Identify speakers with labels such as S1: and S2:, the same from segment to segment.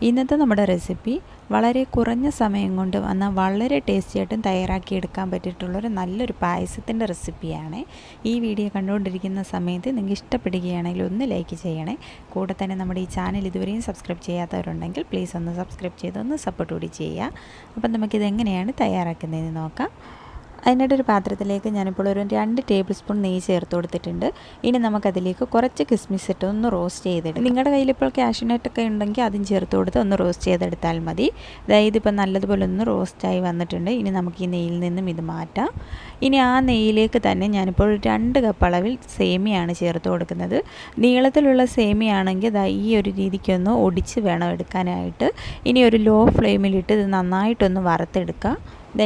S1: ഇന്നത്തെ നമ്മുടെ റെസിപ്പി വളരെ കുറഞ്ഞ സമയം കൊണ്ട് വന്നാൽ വളരെ ടേസ്റ്റിയായിട്ടും തയ്യാറാക്കിയെടുക്കാൻ പറ്റിയിട്ടുള്ളൊരു നല്ലൊരു പായസത്തിൻ്റെ റെസിപ്പിയാണ്. ഈ വീഡിയോ കണ്ടുകൊണ്ടിരിക്കുന്ന സമയത്ത് നിങ്ങൾക്ക് ഇഷ്ടപ്പെടുകയാണെങ്കിൽ ഒന്ന് ലൈക്ക് ചെയ്യണേ. കൂടെ തന്നെ നമ്മുടെ ഈ ചാനൽ ഇതുവരെയും സബ്സ്ക്രൈബ് ചെയ്യാത്തവരുണ്ടെങ്കിൽ പ്ലീസ് ഒന്ന് സബ്സ്ക്രൈബ് ചെയ്ത് ഒന്ന് സപ്പോർട്ട് കൂടി ചെയ്യുക. അപ്പം നമുക്കിത് എങ്ങനെയാണ് തയ്യാറാക്കുന്നതെന്ന് നോക്കാം. അതിനായിട്ടൊരു പാത്രത്തിലേക്ക് ഞാനിപ്പോൾ ഒരു 2 ടേബിൾ സ്പൂൺ നെയ്യ് ചേർത്ത് കൊടുത്തിട്ടുണ്ട്. ഇനി നമുക്കതിലേക്ക് കുറച്ച് കിസ്മിസ് ഇട്ട് ഒന്ന് റോസ്റ്റ് ചെയ്തെടുക്കാം. നിങ്ങളുടെ കയ്യിലിപ്പോൾ കാഷ്യൂനട്ടൊക്കെ ഉണ്ടെങ്കിൽ അതും ചേർത്ത് കൊടുത്ത് ഒന്ന് റോസ്റ്റ് ചെയ്തെടുത്താൽ മതി. അതായത് ഇപ്പോൾ നല്ലതുപോലെ ഒന്ന് റോസ്റ്റായി വന്നിട്ടുണ്ട്. ഇനി നമുക്ക് ഈ നെയ്യിൽ നിന്നും ഇത് മാറ്റാം. ഇനി ആ നെയ്യിലേക്ക് തന്നെ ഞാനിപ്പോൾ 2 കപ്പ് അളവിൽ സേമിയാണ് ചേർത്ത് കൊടുക്കുന്നത്. നീളത്തിലുള്ള സേമിയാണെങ്കിൽ ഈ ഒരു രീതിക്കൊന്ന് ഒടിച്ച് വേണം എടുക്കാനായിട്ട്. ഇനി ഒരു ലോ ഫ്ലെയിമിലിട്ട് ഇത് നന്നായിട്ടൊന്ന് വറുത്തെടുക്കാം.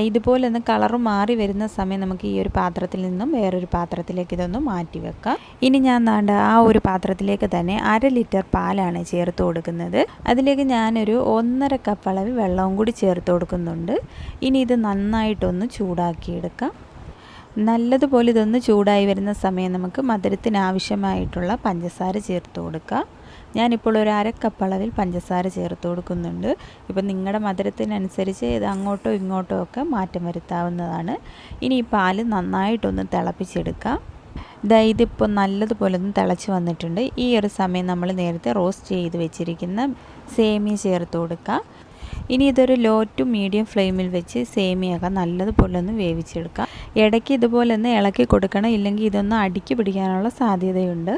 S1: ഇതുപോലെ ഒന്ന് കളറ് മാറി വരുന്ന സമയം നമുക്ക് ഈ ഒരു പാത്രത്തിൽ നിന്നും വേറൊരു പാത്രത്തിലേക്ക് ഇതൊന്ന് മാറ്റി വെക്കാം. ഇനി ഞാൻ ആ ഒരു പാത്രത്തിലേക്ക് തന്നെ 1/2 ലിറ്റർ പാലാണ് ചേർത്ത് കൊടുക്കുന്നത്. അതിലേക്ക് ഞാനൊരു 1.5 കപ്പ് അളവിൽ വെള്ളവും കൂടി ചേർത്ത് കൊടുക്കുന്നുണ്ട്. ഇനി ഇത് നന്നായിട്ടൊന്ന് ചൂടാക്കിയെടുക്കാം. നല്ലതുപോലെ ഇതൊന്ന് ചൂടായി വരുന്ന സമയം നമുക്ക് മധുരത്തിന് ആവശ്യമായിട്ടുള്ള പഞ്ചസാര ചേർത്ത് കൊടുക്കാം. ഞാനിപ്പോൾ ഒരു 1/2 കപ്പ് അളവിൽ പഞ്ചസാര ചേർത്ത് കൊടുക്കുന്നുണ്ട്. ഇപ്പം നിങ്ങളുടെ മധുരത്തിനനുസരിച്ച് ഇത് അങ്ങോട്ടോ ഇങ്ങോട്ടോ ഒക്കെ മാറ്റം വരുത്താവുന്നതാണ്. ഇനി ഈ പാല് നന്നായിട്ടൊന്ന് തിളപ്പിച്ചെടുക്കാം. ഇതിപ്പോൾ നല്ലതുപോലെ ഒന്ന് തിളച്ച് വന്നിട്ടുണ്ട്. ഈ ഒരു സമയം നമ്മൾ നേരത്തെ റോസ്റ്റ് ചെയ്ത് വെച്ചിരിക്കുന്ന സേമിയ ചേർത്ത് കൊടുക്കാം. ഇനി ഇതൊരു ലോ ടു മീഡിയം ഫ്ലെയിമിൽ വെച്ച് സേമിയൊക്കെ നല്ലതുപോലെ ഒന്ന് വേവിച്ചെടുക്കാം. ഇടയ്ക്ക് ഇതുപോലെ ഒന്ന് ഇളക്കി കൊടുക്കണം, ഇല്ലെങ്കിൽ ഇതൊന്ന് അടുക്കി പിടിക്കാനുള്ള സാധ്യതയുണ്ട്.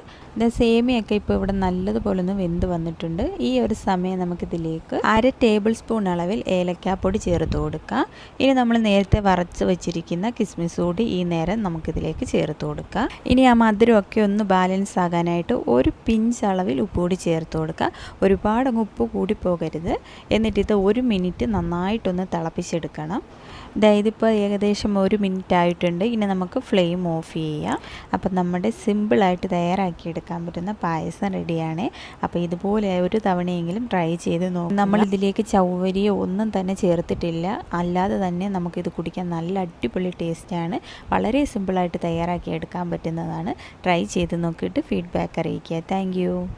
S1: സേമിയൊക്കെ ഇപ്പോൾ ഇവിടെ നല്ലതുപോലെ ഒന്ന് വെന്ത് വന്നിട്ടുണ്ട്. ഈ ഒരു സമയം നമുക്കിതിലേക്ക് 1/2 ടേബിൾ സ്പൂൺ അളവിൽ ഏലക്കാപ്പൊടി ചേർത്ത് കൊടുക്കാം. ഇനി നമ്മൾ നേരത്തെ വറച്ച് വെച്ചിരിക്കുന്ന കിസ്മിസ് കൂടി ഈ നേരം നമുക്കിതിലേക്ക് ചേർത്ത് കൊടുക്കാം. ഇനി ആ മധുരമൊക്കെ ഒന്ന് ബാലൻസ് ആകാനായിട്ട് ഒരു പിഞ്ച് അളവിൽ ഉപ്പ് കൂടി ചേർത്ത് കൊടുക്കാം. ഒരുപാട് ഉപ്പ് കൂടി പോകരുത്. എന്നിട്ടിത് 1 മിനിറ്റ് നന്നായിട്ടൊന്ന് തിളപ്പിച്ചെടുക്കണം. ഇതിപ്പോൾ ഏകദേശം 1 മിനിറ്റ് ആയിട്ടുണ്ട്. ഇനി നമുക്ക് ഫ്ലെയിം ഓഫ് ചെയ്യാം. അപ്പം നമ്മുടെ സിമ്പിളായിട്ട് തയ്യാറാക്കിയെടുക്കാൻ പറ്റുന്ന പായസം റെഡിയാണ്. അപ്പോൾ ഇതുപോലെ ഒരു തവണയെങ്കിലും ട്രൈ ചെയ്ത് നോക്കാം. നമ്മളിതിലേക്ക് ചവ്വരിയോ ഒന്നും തന്നെ ചേർത്തിട്ടില്ല. അല്ലാതെ തന്നെ നമുക്കിത് കുടിക്കാൻ നല്ല അടിപൊളി ടേസ്റ്റാണ്. വളരെ സിമ്പിളായിട്ട് തയ്യാറാക്കിയെടുക്കാൻ പറ്റുന്നതാണ്. ട്രൈ ചെയ്ത് നോക്കിയിട്ട് ഫീഡ്ബാക്ക് അറിയിക്കുക. താങ്ക്